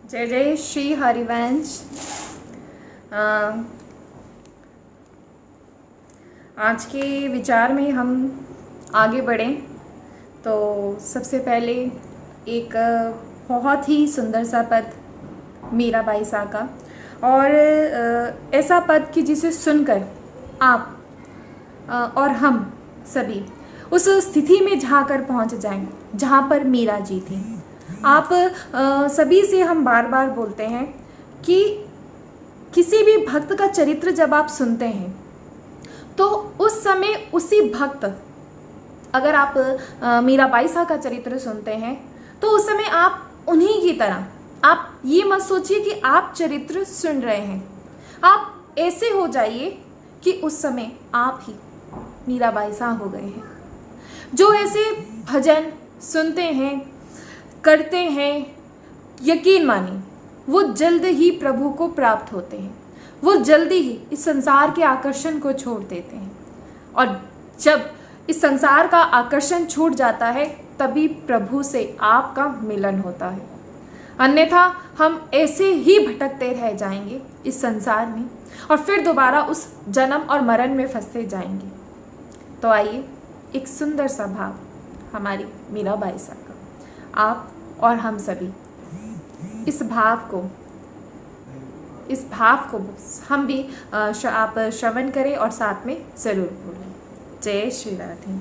जय जय श्री हरिवंश। आज के विचार में हम आगे बढ़ें तो सबसे पहले एक बहुत ही सुंदर सा पद मीराबाई सा का, और ऐसा पद कि जिसे सुनकर आप और हम सभी उस स्थिति में जाकर पहुंच जाएं जहां पर मीरा जी थी। आप सभी से हम बार बार बोलते हैं कि किसी भी भक्त का चरित्र जब आप सुनते हैं तो उस समय उसी भक्त, अगर आप मीराबाई सा का चरित्र सुनते हैं तो उस समय आप उन्हीं की तरह, आप ये मत सोचिए कि आप चरित्र सुन रहे हैं, आप ऐसे हो जाइए कि उस समय आप ही मीराबाई सा हो गए हैं। जो ऐसे भजन सुनते हैं, करते हैं, यकीन मानिए वो जल्द ही प्रभु को प्राप्त होते हैं, वो जल्दी ही इस संसार के आकर्षण को छोड़ देते हैं। और जब इस संसार का आकर्षण छूट जाता है तभी प्रभु से आपका मिलन होता है, अन्यथा हम ऐसे ही भटकते रह जाएंगे इस संसार में और फिर दोबारा उस जन्म और मरण में फंसते जाएंगे। तो आइए एक सुंदर सा भाव हमारी मीराबाई सा का, आप और हम सभी इस भाव को हम भी आप श्रवण करें और साथ में जरूर बोलें। जय श्री राधे।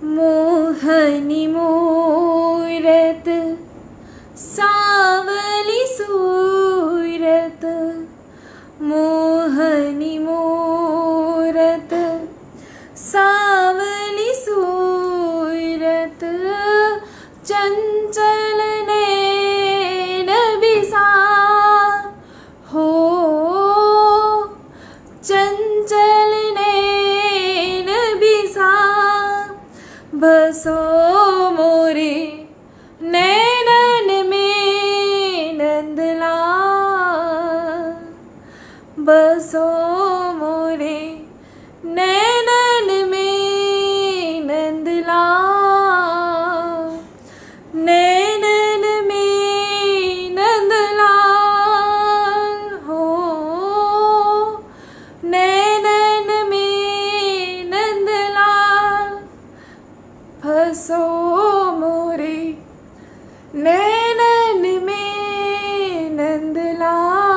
मोहनी मूरत सावली सूरत, मोहनी मूरत सावली सूरत, चंचल नैन बिसार हो, चंचल नैन बिसार, बसो मोरे नैनन में नंदलाल, बसो मोरे नैनन में नंदलाल, नैनन में नंदलाल हो, नैनन में नंदलाल, फसो मोरे नैनन में नंदलाल,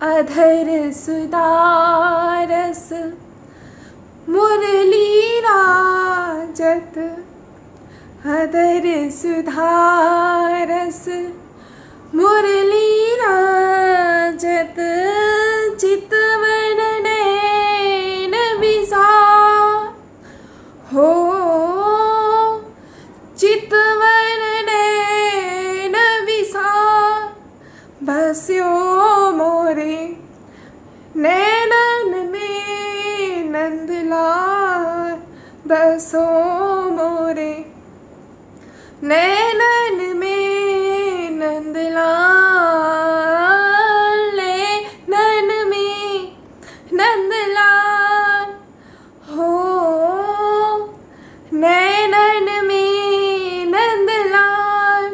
अधर सुदारस मुरली राजत, अधर सुधारस मुरली राजत, चितवन नैन बिसार हो, चितवन नैन बिसार, बस्यो मोरे नैनन में नंदलाल, बसो मोरे नैनन में नंदलाल, नैनन में नंदलाल हो, नैनन में नंदलाल,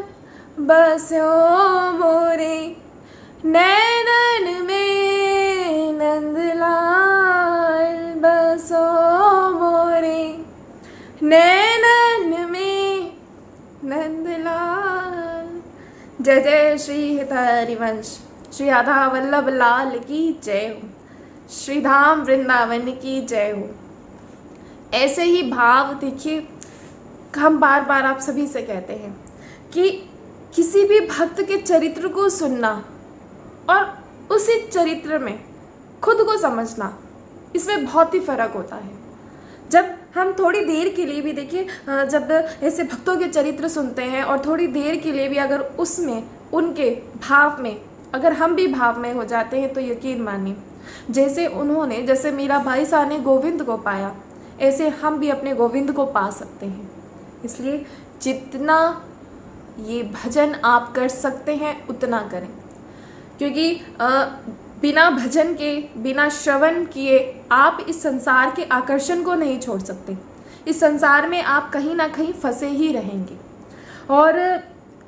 बस्यो मोरे नैनन में नंदलाल, बसो मोरे नैनन में नंदलाल। जय जय श्री हरिवंश। श्री राधा वल्लभ लाल की जय हो, श्री धाम वृंदावन की जय हो। ऐसे ही भाव देखिए, हम बार बार आप सभी से कहते हैं कि किसी भी भक्त के चरित्र को सुनना और उसी चरित्र में खुद को समझना, इसमें बहुत ही फर्क होता है। जब हम थोड़ी देर के लिए भी देखिए, जब ऐसे भक्तों के चरित्र सुनते हैं और थोड़ी देर के लिए भी अगर उसमें उनके भाव में अगर हम भी भाव में हो जाते हैं तो यकीन मानिए जैसे मीराबाई सा ने गोविंद को पाया, ऐसे हम भी अपने गोविंद को पा सकते हैं। इसलिए जितना ये भजन आप कर सकते हैं उतना करें, क्योंकि बिना भजन के, बिना श्रवण किए आप इस संसार के आकर्षण को नहीं छोड़ सकते। इस संसार में आप कहीं ना कहीं फंसे ही रहेंगे। और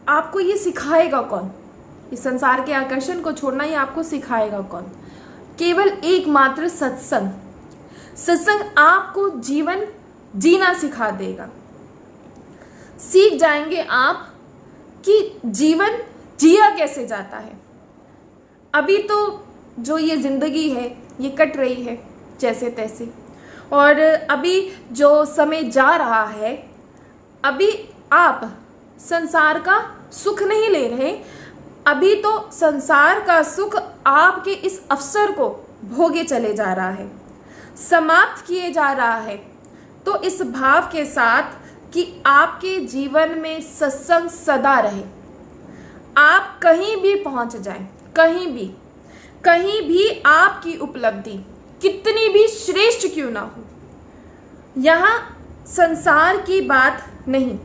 आपको ये सिखाएगा कौन? इस संसार के आकर्षण को छोड़ना ये आपको सिखाएगा कौन? केवल एकमात्र सत्संग। सत्संग आपको जीवन जीना सिखा देगा। सीख जाएंगे आप कि जीवन जिया कैसे जाता है। अभी तो जो ये जिंदगी है ये कट रही है जैसे तैसे, और अभी जो समय जा रहा है, अभी आप संसार का सुख नहीं ले रहे, अभी तो संसार का सुख आपके इस अवसर को भोगे चले जा रहा है, समाप्त किए जा रहा है। तो इस भाव के साथ कि आपके जीवन में सत्संग सदा रहे, आप कहीं भी पहुंच जाएं, कहीं भी आपकी उपलब्धि कितनी भी श्रेष्ठ क्यों ना हो, यहाँ संसार की बात नहीं।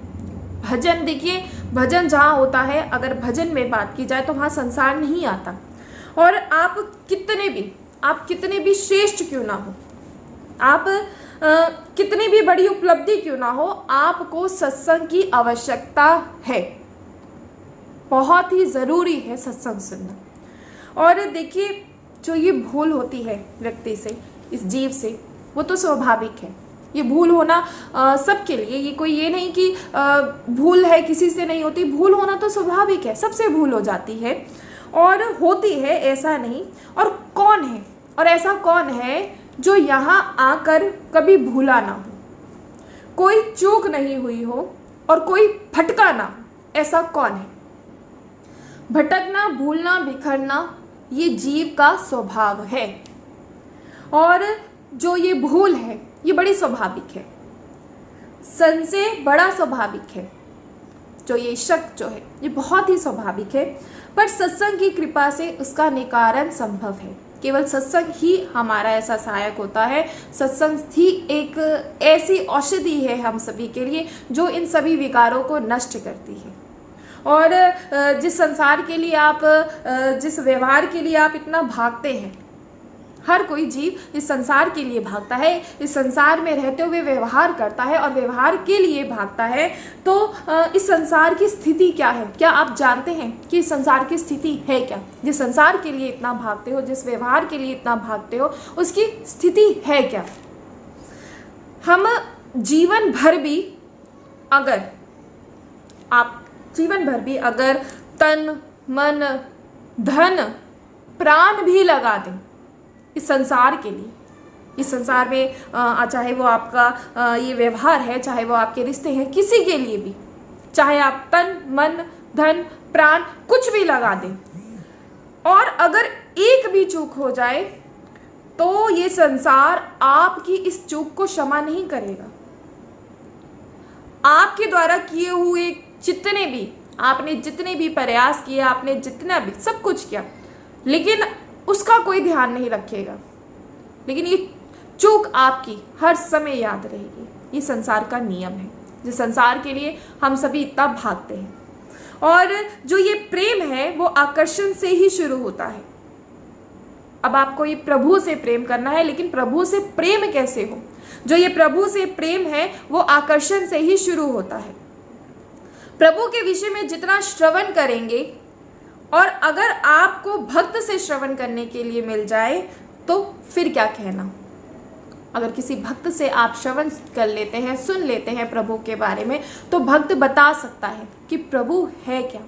भजन देखिए, भजन जहाँ होता है, अगर भजन में बात की जाए तो वहाँ संसार नहीं आता। और आप कितने भी श्रेष्ठ क्यों ना हो, आप कितनी भी बड़ी उपलब्धि क्यों ना हो, आपको सत्संग की आवश्यकता है। बहुत ही ज़रूरी है सत्संग सुनना। और देखिए, जो ये भूल होती है व्यक्ति से, इस जीव से, वो तो स्वाभाविक है। ये भूल होना सबके लिए, ये कोई ये नहीं कि भूल है किसी से नहीं होती। भूल होना तो स्वाभाविक है, सबसे भूल हो जाती है और होती है, ऐसा नहीं। और कौन है, और ऐसा कौन है जो यहाँ आकर कभी भूला ना हो, कोई चूक नहीं हुई हो और कोई भटका ना हो? ऐसा कौन है? भटकना, भूलना, बिखरना ये जीव का स्वभाव है। और जो ये भूल है ये बड़ी स्वाभाविक है, संशय बड़ा स्वाभाविक है, जो ये शक जो है ये बहुत ही स्वाभाविक है। पर सत्संग की कृपा से उसका निवारण संभव है। केवल सत्संग ही हमारा ऐसा सहायक होता है। सत्संग ही एक ऐसी औषधि है हम सभी के लिए जो इन सभी विकारों को नष्ट करती है। और जिस संसार के लिए आप, जिस व्यवहार के लिए आप इतना भागते हैं, हर कोई जीव इस संसार के लिए भागता है, इस संसार में रहते हुए व्यवहार करता है और व्यवहार के लिए भागता है। तो इस संसार की स्थिति क्या है? क्या आप जानते हैं कि इस संसार की स्थिति है क्या? जिस संसार के लिए इतना भागते हो, जिस व्यवहार के लिए इतना भागते हो, उसकी स्थिति है क्या? हम जीवन भर भी अगर तन, मन, धन, प्राण भी लगा दें इस संसार के लिए, इस संसार में चाहे वो आपका ये व्यवहार है, चाहे वो आपके रिश्ते हैं, किसी के लिए भी, चाहे आप तन, मन, धन, प्राण कुछ भी लगा दें, और अगर एक भी चूक हो जाए तो ये संसार आपकी इस चूक को क्षमा नहीं करेगा। आपके द्वारा किए हुए आपने जितने भी प्रयास किए, आपने जितना भी सब कुछ किया, लेकिन उसका कोई ध्यान नहीं रखेगा। लेकिन ये चूक आपकी हर समय याद रहेगी। ये संसार का नियम है, जिस संसार के लिए हम सभी इतना भागते हैं। और जो ये प्रेम है वो आकर्षण से ही शुरू होता है। अब आपको ये प्रभु से प्रेम करना है, लेकिन प्रभु से प्रेम कैसे हो? जो ये प्रभु से प्रेम है वो आकर्षण से ही शुरू होता है। प्रभु के विषय में जितना श्रवण करेंगे, और अगर आपको भक्त से श्रवण करने के लिए मिल जाए तो फिर क्या कहना। अगर किसी भक्त से आप श्रवण कर लेते हैं, सुन लेते हैं प्रभु के बारे में, तो भक्त बता सकता है कि प्रभु है क्या,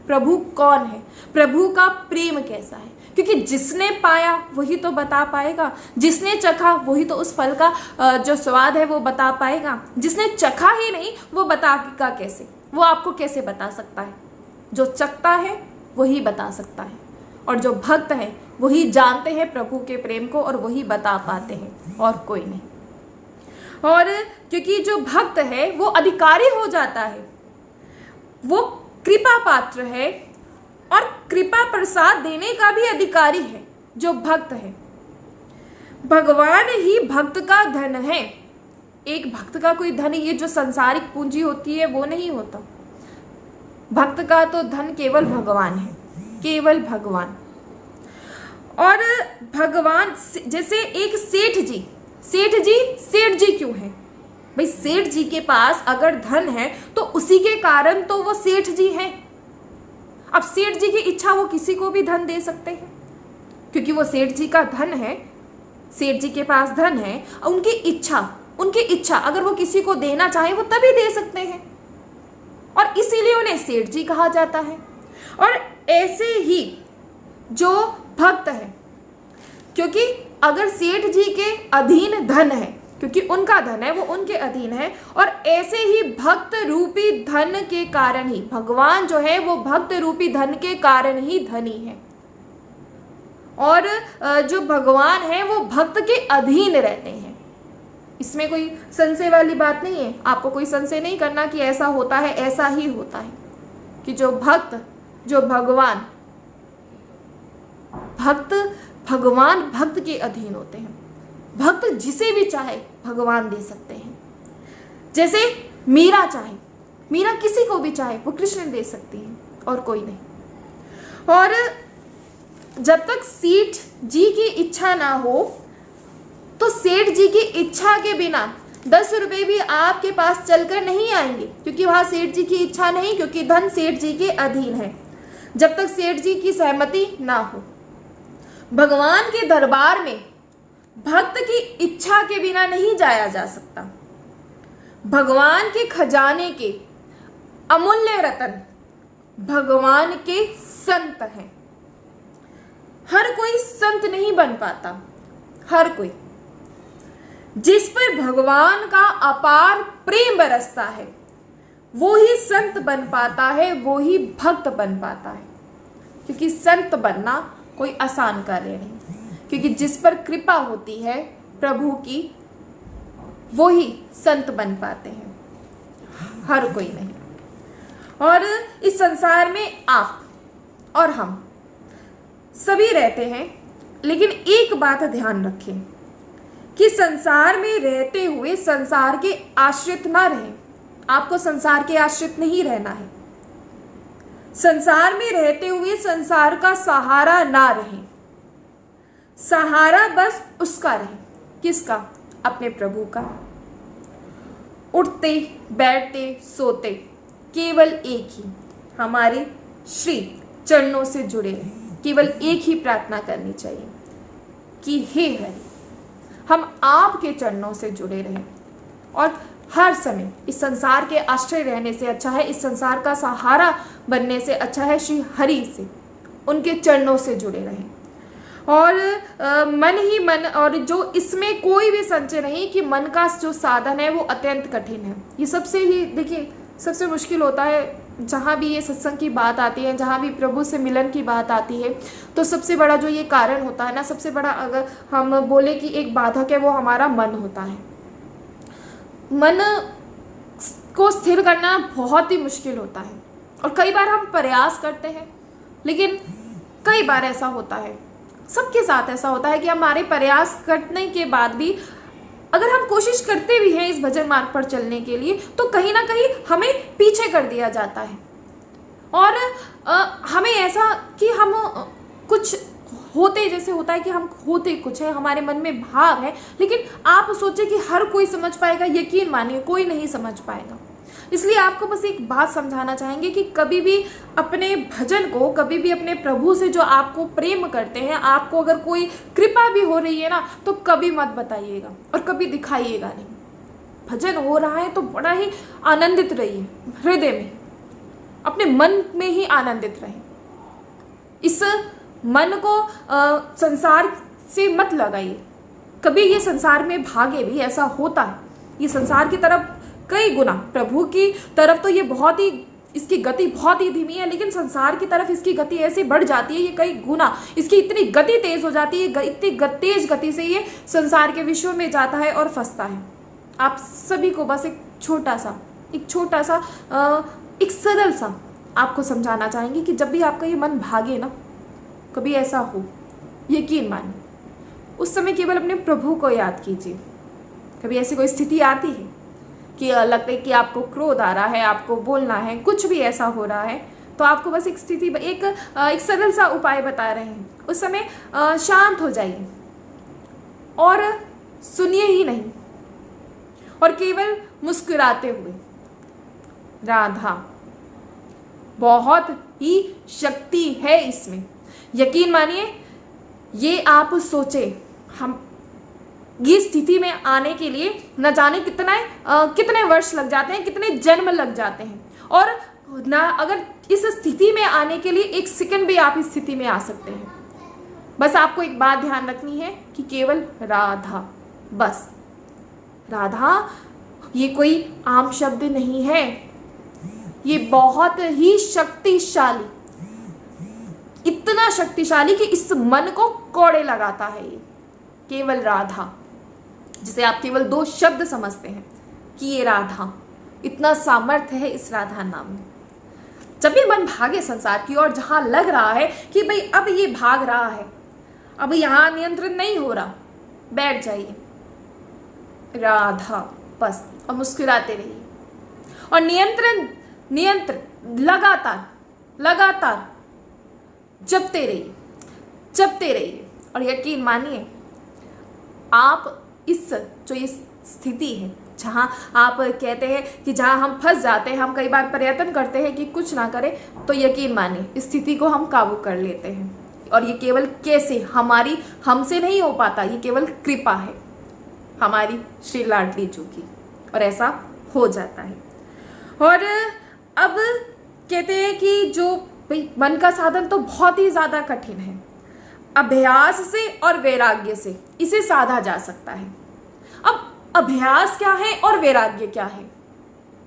प्रभु कौन है, प्रभु का प्रेम कैसा है। क्योंकि जिसने पाया वही तो बता पाएगा, जिसने चखा वही तो उस फल का जो स्वाद है वो बता पाएगा। जिसने चखा ही नहीं वो बताएगा कैसे? वो आपको कैसे बता सकता है? जो चखता है वही बता सकता है, और जो भक्त है वही जानते हैं प्रभु के प्रेम को, और वही बता पाते हैं, और कोई नहीं। और क्योंकि जो भक्त है वो अधिकारी हो जाता है, वो कृपा पात्र है, और कृपा प्रसाद देने का भी अधिकारी है जो भक्त है। भगवान ही भक्त का धन है। एक भक्त का कोई धन, ये जो सांसारिक पूंजी होती है वो नहीं होता। भक्त का तो धन केवल भगवान है, केवल भगवान। और भगवान जैसे एक सेठ जी क्यों है भाई? सेठ जी के पास अगर धन है तो उसी के कारण तो वो सेठ जी हैं। अब सेठ जी की इच्छा, वो किसी को भी धन दे सकते हैं क्योंकि वो सेठ जी का धन है, सेठ जी के पास धन है। उनकी इच्छा अगर वो किसी को देना चाहे वो तभी दे सकते हैं, और इसीलिए उन्हें सेठ जी कहा जाता है। और ऐसे ही जो भक्त है, क्योंकि अगर सेठ जी के अधीन धन है, क्योंकि उनका धन है, वो उनके अधीन है, और ऐसे ही भक्त रूपी धन के कारण ही भगवान जो है वो भक्त रूपी धन के कारण ही धनी है। और जो भगवान है वो भक्त के अधीन रहते हैं। इसमें कोई संशय वाली बात नहीं है, आपको कोई संशय नहीं करना कि ऐसा होता है, ऐसा ही होता है कि जो भगवान भक्त के अधीन होते हैं। भक्त जिसे भी चाहे भगवान दे सकते हैं। जैसे मीरा चाहे, मीरा किसी को भी चाहे वो कृष्ण दे सकती है और कोई नहीं। और जब तक सेठ जी की इच्छा ना हो तो सेठ जी की इच्छा के बिना 10 रुपए भी आपके पास चलकर नहीं आएंगे, क्योंकि वहां सेठ जी की इच्छा नहीं, क्योंकि धन सेठ जी के अधीन है। जब तक सेठ जी की सहमति ना हो, भगवान के दरबार में भक्त की इच्छा के बिना नहीं जाया जा सकता। भगवान के खजाने के अमूल्य रतन भगवान के संत हैं। हर कोई संत नहीं बन पाता। हर कोई, जिस पर भगवान का अपार प्रेम बरसता है वो ही संत बन पाता है, वो ही भक्त बन पाता है। क्योंकि संत बनना कोई आसान कार्य नहीं, क्योंकि जिस पर कृपा होती है प्रभु की वो ही संत बन पाते हैं, हर कोई नहीं। और इस संसार में आप और हम सभी रहते हैं, लेकिन एक बात ध्यान रखें कि संसार में रहते हुए संसार के आश्रित ना रहें। आपको संसार के आश्रित नहीं रहना है। संसार में रहते हुए संसार का सहारा ना रहें। सहारा बस उसका रहे। किसका? अपने प्रभु का। उठते बैठते सोते केवल एक ही हमारे श्री चरणों से जुड़े रहे। केवल एक ही प्रार्थना करनी चाहिए कि हे हरि, हम आपके चरणों से जुड़े रहें। और हर समय इस संसार के आश्रय रहने से अच्छा है, इस संसार का सहारा बनने से अच्छा है श्री हरि से, उनके चरणों से जुड़े रहें। और मन ही मन, और जो इसमें कोई भी संचय नहीं कि मन का जो साधन है वो अत्यंत कठिन है। ये सबसे ही देखिए सबसे मुश्किल होता है जहाँ भी ये सत्संग की बात आती है, जहाँ भी प्रभु से मिलन की बात आती है, तो सबसे बड़ा जो ये कारण होता है ना, सबसे बड़ा अगर हम बोले कि एक बाधक है वो हमारा मन होता है। मन को स्थिर करना बहुत ही मुश्किल होता है, और कई बार हम प्रयास करते हैं, लेकिन कई बार ऐसा होता है, सबके साथ ऐसा होता है कि हमारे प्रयास करने के बाद भी अगर हम कोशिश करते भी हैं इस भजन मार्ग पर चलने के लिए, तो कहीं ना कहीं हमें पीछे कर दिया जाता है। और हमें ऐसा कि हम कुछ होते जैसे होता है कि हम होते कुछ है, हमारे मन में भाव है, लेकिन आप सोचे कि हर कोई समझ पाएगा, यकीन मानिए कोई नहीं समझ पाएगा। इसलिए आपको बस एक बात समझाना चाहेंगे कि कभी भी अपने भजन को, कभी भी अपने प्रभु से जो आपको प्रेम करते हैं, आपको अगर कोई कृपा भी हो रही है ना, तो कभी मत बताइएगा और कभी दिखाइएगा नहीं। भजन हो रहा है तो बड़ा ही आनंदित रहिए, हृदय में, अपने मन में ही आनंदित रहें। इस मन को संसार से मत लगाइए। कभी ये संसार में भागे भी, ऐसा होता है, ये संसार की तरफ कई गुना, प्रभु की तरफ तो ये बहुत ही, इसकी गति बहुत ही धीमी है, लेकिन संसार की तरफ इसकी गति ऐसे बढ़ जाती है, ये कई गुना इसकी इतनी गति तेज हो जाती है, इतनी तेज गति से ये संसार के विश्व में जाता है और फंसता है। आप सभी को बस एक छोटा सा एक सरल सा आपको समझाना चाहेंगे कि जब भी आपका ये मन भागे ना, कभी ऐसा हो, यकीन मानिए उस समय केवल अपने प्रभु को याद कीजिए। कभी ऐसी कोई स्थिति आती है कि लगता है कि आपको क्रोध आ रहा है, आपको बोलना है, कुछ भी ऐसा हो रहा है, तो आपको बस एक स्थिति, एक सरल सा उपाय बता रहे हैं। उस समय शांत हो जाइए और सुनिए ही नहीं, और केवल मुस्कुराते हुए राधा बहुत ही शक्ति है इसमें। यकीन मानिए, ये आप सोचे, हम ये स्थिति में आने के लिए न जाने कितने वर्ष लग जाते हैं, कितने जन्म लग जाते हैं, और ना अगर इस स्थिति में आने के लिए एक सेकंड भी आप इस स्थिति में आ सकते हैं। बस आपको एक बात ध्यान रखनी है कि केवल राधा, बस राधा ये कोई आम शब्द नहीं है, ये बहुत ही शक्तिशाली, इतना शक्तिशाली कि इस मन को कोड़े लगाता है ये केवल राधा, जिसे आप केवल 2 शब्द समझते हैं कि ये राधा, इतना सामर्थ्य है इस राधा नाम में। जब भी मन भागे संसार की ओर, जहां लग रहा है कि भाई अब ये भाग रहा है, अब यहां नियंत्रण नहीं हो रहा, बैठ जाइए राधा बस, और मुस्कुराते रहिए, और नियंत्रण लगातार जपते रहिए। और यकीन मानिए, आप इस जो ये स्थिति है, जहाँ आप कहते हैं कि जहाँ हम फंस जाते हैं, हम कई बार प्रयत्न करते हैं कि कुछ ना करें, तो यकीन मानिए इस स्थिति को हम काबू कर लेते हैं। और ये केवल कैसे, हमसे नहीं हो पाता, ये केवल कृपा है हमारी श्री लाडली जी की, और ऐसा हो जाता है। और अब कहते हैं कि जो भाई मन का साधन तो बहुत ही ज़्यादा कठिन है, अभ्यास से और वैराग्य से इसे साधा जा सकता है। अब अभ्यास क्या है और वैराग्य क्या है,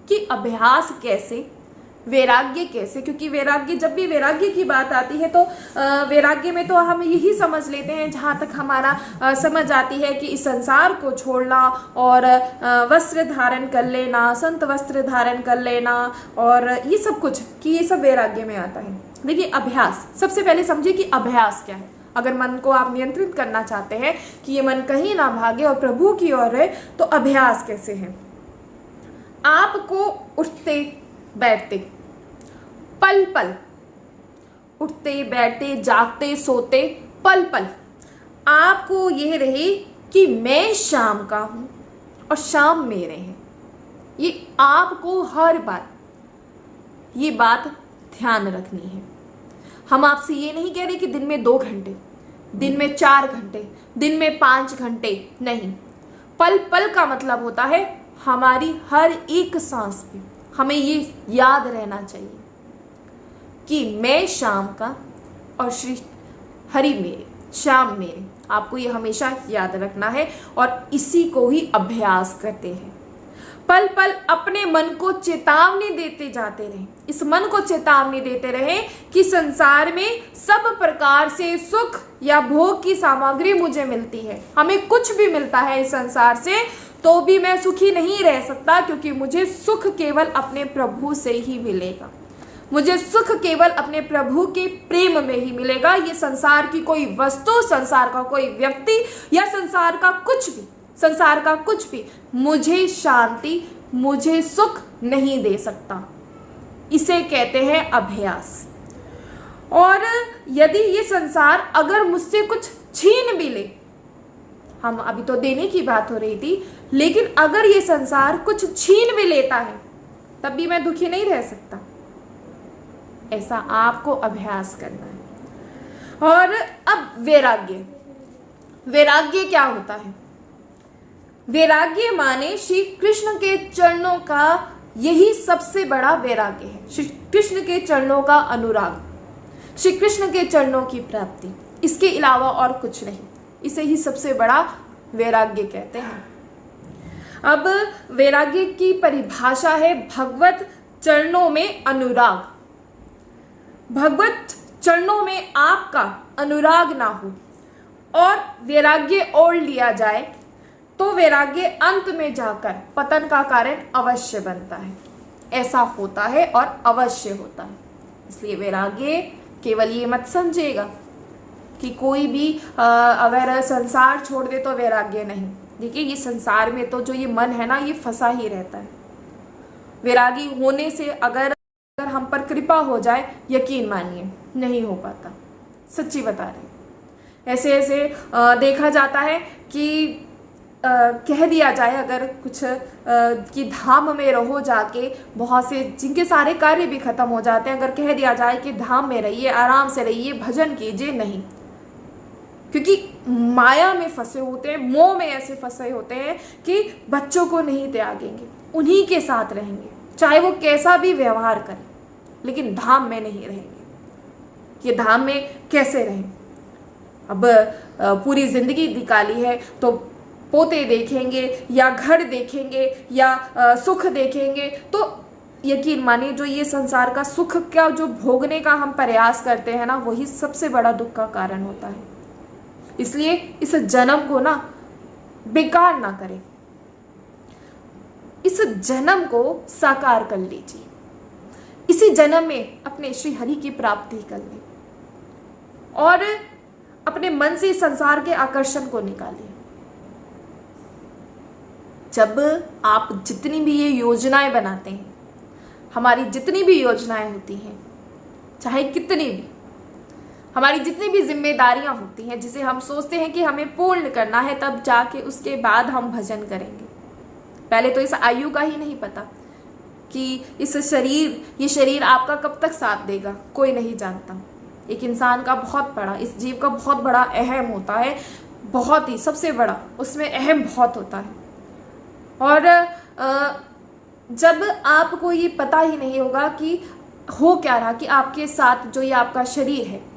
कि अभ्यास कैसे, वैराग्य कैसे, क्योंकि वैराग्य, जब भी वैराग्य की बात आती है तो वैराग्य में तो हम यही समझ लेते हैं, जहाँ तक हमारा समझ आती है कि इस संसार को छोड़ना और वस्त्र धारण कर लेना, संत वस्त्र धारण कर लेना, और ये सब कुछ, कि ये सब वैराग्य में आता है। देखिए अभ्यास, सबसे पहले समझिए कि अभ्यास क्या है। अगर मन को आप नियंत्रित करना चाहते हैं कि ये मन कहीं ना भागे और प्रभु की ओर रहे, तो अभ्यास कैसे है। आपको उठते बैठते, पल पल उठते बैठते जागते सोते, पल पल आपको यह रहे कि मैं शाम का हूं और शाम मेरे हैं। ये आपको हर बार ये बात ध्यान रखनी है। हम आपसे ये नहीं कह रहे कि दिन में 2 घंटे, दिन में 4 घंटे, दिन में 5 घंटे, नहीं। पल पल का मतलब होता है हमारी हर एक सांस में हमें ये याद रहना चाहिए कि मैं शाम का और श्री हरि मेरे, शाम मेरे। आपको ये हमेशा याद रखना है, और इसी को ही अभ्यास करते हैं। पल पल अपने मन को चेतावनी देते जाते रहे, इस मन को चेतावनी देते रहे कि संसार में सब प्रकार से सुख या भोग की सामग्री मुझे मिलती है, हमें कुछ भी मिलता है इस संसार से, तो भी मैं सुखी नहीं रह सकता, क्योंकि मुझे सुख केवल अपने प्रभु से ही मिलेगा। मुझे सुख केवल अपने प्रभु के प्रेम में ही मिलेगा। ये संसार की कोई वस्तु, संसार का कोई व्यक्ति या संसार का कुछ भी मुझे शांति, मुझे सुख नहीं दे सकता। इसे कहते हैं अभ्यास। और यदि ये संसार अगर मुझसे कुछ छीन भी ले, हम अभी तो देने की बात हो रही थी, लेकिन अगर ये संसार कुछ छीन भी लेता है, तब भी मैं दुखी नहीं रह सकता। ऐसा आपको अभ्यास करना है। और अब वैराग्य क्या होता है। वैराग्य माने श्री कृष्ण के चरणों का, यही सबसे बड़ा वैराग्य है। श्री कृष्ण के चरणों का अनुराग, श्री कृष्ण के चरणों की प्राप्ति, इसके अलावा और कुछ नहीं। इसे ही सबसे बड़ा वैराग्य कहते हैं। अब वैराग्य की परिभाषा है भगवत चरणों में अनुराग। भगवत चरणों में आपका अनुराग ना हो और वैराग्य ओढ़ लिया जाए, तो वैराग्य अंत में जाकर पतन का कारण अवश्य बनता है। ऐसा होता है और अवश्य होता है। इसलिए वैराग्य केवल ये मत समझिएगा कि कोई भी अगर संसार छोड़ दे तो वैराग्य नहीं। देखिए ये संसार में तो जो ये मन है ना, ये फंसा ही रहता है। वैरागी होने से अगर हम पर कृपा हो जाए, यकीन मानिए नहीं हो पाता। सच्ची बता रही। ऐसे देखा जाता है कि कह दिया जाए अगर कुछ कि धाम में रहो जाके, बहुत से जिनके सारे कार्य भी खत्म हो जाते हैं, अगर कह दिया जाए कि धाम में रहिए, आराम से रहिए, भजन कीजिए, नहीं, क्योंकि माया में फंसे होते हैं, मोह में ऐसे फंसे होते हैं कि बच्चों को नहीं त्यागेंगे, उन्हीं के साथ रहेंगे, चाहे वो कैसा भी व्यवहार करें, लेकिन धाम में नहीं रहेंगे। ये धाम में कैसे रहें? अब पूरी जिंदगी निकाली है तो पोते देखेंगे या घर देखेंगे या सुख देखेंगे, तो यकीन मानिए जो ये संसार का सुख का जो भोगने का हम प्रयास करते हैं ना, वही सबसे बड़ा दुख का कारण होता है। इसलिए इस जन्म को ना बेकार ना करें, इस जन्म को साकार कर लीजिए, इसी जन्म में अपने श्री हरि की प्राप्ति कर लें और अपने मन से संसार के आकर्षण को निकालिए। जब आप जितनी भी ये योजनाएं बनाते हैं, हमारी जितनी भी योजनाएं होती हैं, चाहे कितनी भी, हमारी जितनी भी जिम्मेदारियां होती हैं जिसे हम सोचते हैं कि हमें पूर्ण करना है, तब जाके उसके बाद हम भजन करेंगे। पहले तो इस आयु का ही नहीं पता कि ये शरीर आपका कब तक साथ देगा, कोई नहीं जानता। एक इंसान का बहुत बड़ा, इस जीव का बहुत बड़ा अहम होता है, बहुत ही सबसे बड़ा, उसमें अहम बहुत होता है। और जब आपको ये पता ही नहीं होगा कि हो क्या रहा, कि आपके साथ जो ये आपका शरीर है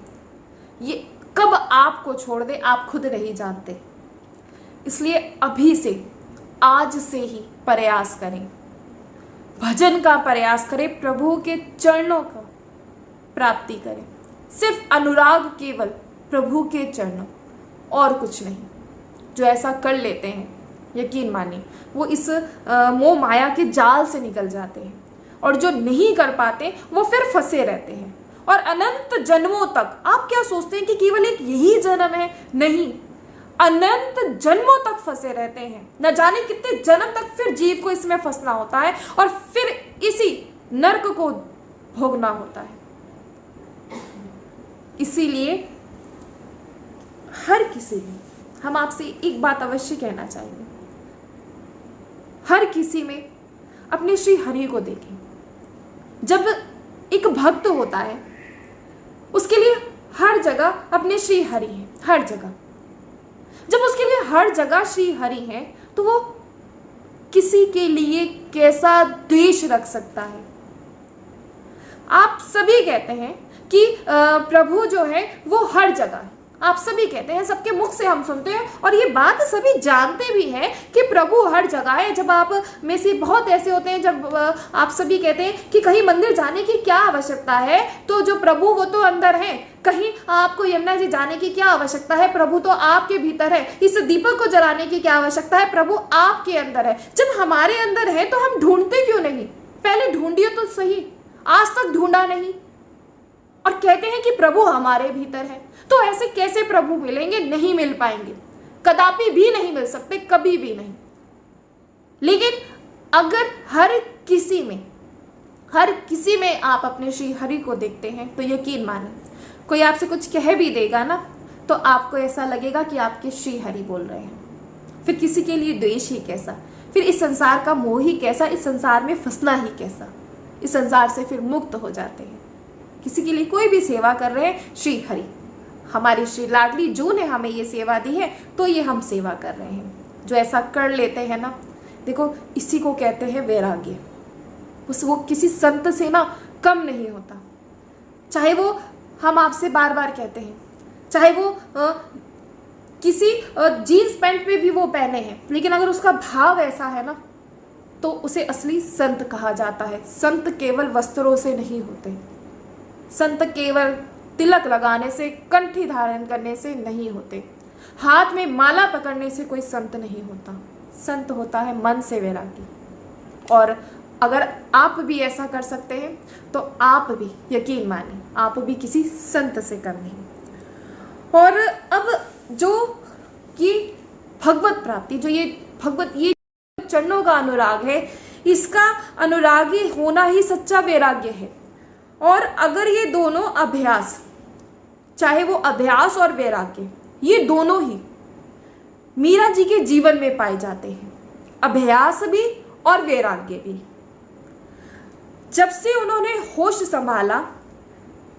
ये कब आपको छोड़ दे, आप खुद नहीं जानते। इसलिए अभी से, आज से ही प्रयास करें, भजन का प्रयास करें, प्रभु के चरणों का प्राप्ति करें, सिर्फ अनुराग केवल प्रभु के चरणों, और कुछ नहीं। जो ऐसा कर लेते हैं, यकीन मानिए वो इस मोह माया के जाल से निकल जाते हैं, और जो नहीं कर पाते वो फिर फंसे रहते हैं और अनंत जन्मों तक। आप क्या सोचते हैं कि केवल एक यही जन्म है? नहीं, अनंत जन्मों तक फंसे रहते हैं। न जाने कितने जन्म तक फिर जीव को इसमें फंसना होता है और फिर इसी नरक को भोगना होता है। इसीलिए हर किसी में हम आपसे एक बात अवश्य कहना चाहेंगे, हर किसी में अपने श्री हरि को देखें। जब एक भक्त होता है उसके लिए हर जगह अपने श्री हरि हैं, हर जगह। जब उसके लिए हर जगह श्री हरि हैं तो वो किसी के लिए कैसा द्वेष रख सकता है? आप सभी कहते हैं कि प्रभु जो है वो हर जगह है, आप सभी कहते हैं, सबके मुख से हम सुनते हैं, और ये बात सभी जानते भी हैं कि प्रभु हर जगह है। जब आप में से बहुत ऐसे होते हैं जब आप सभी कहते हैं कि कहीं मंदिर जाने की क्या आवश्यकता है, तो जो प्रभु वो तो अंदर हैं, कहीं आपको यमुना जी जाने की क्या आवश्यकता है, प्रभु तो आपके भीतर है। इस दीपक को जलाने की क्या आवश्यकता है, प्रभु आपके अंदर है। जब हमारे अंदर है तो हम ढूंढते क्यों नहीं? पहले ढूंढिए तो सही, आज तक ढूंढा नहीं और कहते हैं कि प्रभु हमारे भीतर है। तो ऐसे कैसे प्रभु मिलेंगे? नहीं मिल पाएंगे, कदापि भी नहीं मिल सकते, कभी भी नहीं। लेकिन अगर हर किसी में आप अपने श्री हरि को देखते हैं तो यकीन माने, कोई आपसे कुछ कह भी देगा ना तो आपको ऐसा लगेगा कि आपके श्री हरि बोल रहे हैं। फिर किसी के लिए द्वेष ही कैसा, फिर इस संसार का मोह ही कैसा, इस संसार में फंसना ही कैसा। इस संसार से फिर मुक्त हो जाते हैं। किसी के लिए कोई भी सेवा कर रहे हैं, श्री हरि, हमारी श्री लाडली जू ने हमें ये सेवा दी है तो ये हम सेवा कर रहे हैं। जो ऐसा कर लेते हैं ना, देखो इसी को कहते हैं वैराग्य। वो किसी संत से ना कम नहीं होता। चाहे वो, हम आपसे बार बार कहते हैं, चाहे वो किसी जीन्स पैंट पे भी वो पहने हैं, लेकिन अगर उसका भाव ऐसा है ना तो उसे असली संत कहा जाता है। संत केवल वस्त्रों से नहीं होते, संत केवल तिलक लगाने से, कंठी धारण करने से नहीं होते, हाथ में माला पकड़ने से कोई संत नहीं होता। संत होता है मन से वैरागी। और अगर आप भी ऐसा कर सकते हैं तो आप भी, यकीन मानिए, आप भी किसी संत से कम नहीं। और अब जो कि भगवत प्राप्ति, जो ये चरणों का अनुराग है, इसका अनुरागी होना ही सच्चा वैराग्य है। और अगर ये दोनों अभ्यास, चाहे वो अभ्यास और वैराग्य, ये दोनों ही मीरा जी के जीवन में पाए जाते हैं, अभ्यास भी और वैराग्य भी। जब से उन्होंने होश संभाला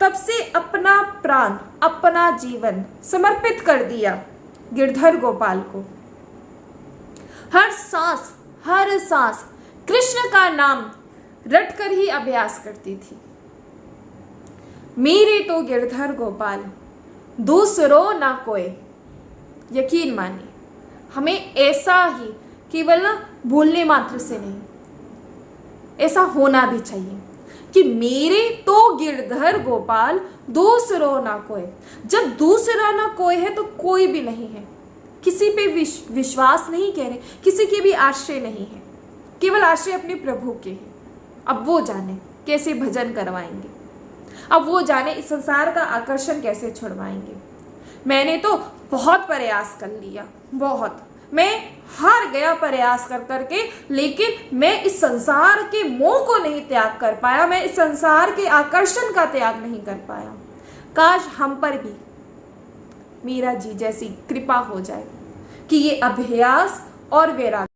तब से अपना प्राण, अपना जीवन समर्पित कर दिया गिरधर गोपाल को। हर सांस कृष्ण का नाम रटकर ही अभ्यास करती थी। मेरे तो गिरधर गोपाल दूसरों ना कोई। यकीन मानिए, हमें ऐसा ही केवल बोलने मात्र से नहीं, ऐसा होना भी चाहिए कि मेरे तो गिरधर गोपाल दूसरों ना कोई। जब दूसरा ना कोई है तो कोई भी नहीं है। किसी पे विश्वास नहीं कह रहे, किसी के भी आश्रय नहीं है, केवल आश्रय अपने प्रभु के हैं। अब वो जाने कैसे भजन करवाएंगे, अब वो जाने इस संसार का आकर्षण कैसे छुड़वाएंगे। मैंने तो बहुत प्रयास कर लिया, बहुत, मैं हार गया प्रयास कर करके, लेकिन मैं इस संसार के मोह को नहीं त्याग कर पाया, मैं इस संसार के आकर्षण का त्याग नहीं कर पाया। काश हम पर भी मीरा जी जैसी कृपा हो जाए कि ये अभ्यास और वैराग्य